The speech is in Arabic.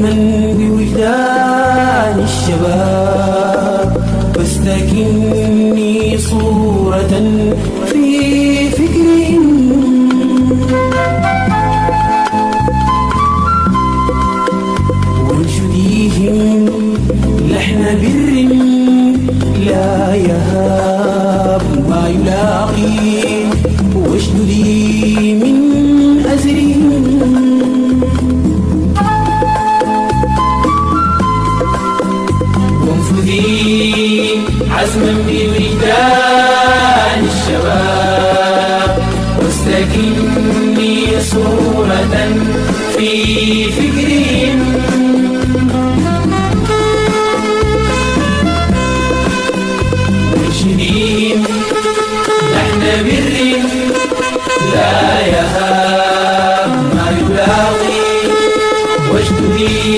عزما بوجدان الشباب واستكني صورة في فكرهم وانشديهم لحن بر لا يهاب ما يلاقي واشددي من أزرهم وانفذي عزما بوجدان الشباب واستكني صورة في فكرهم وانشديهم لحن بر لا يهاب ما يلاقي واشددي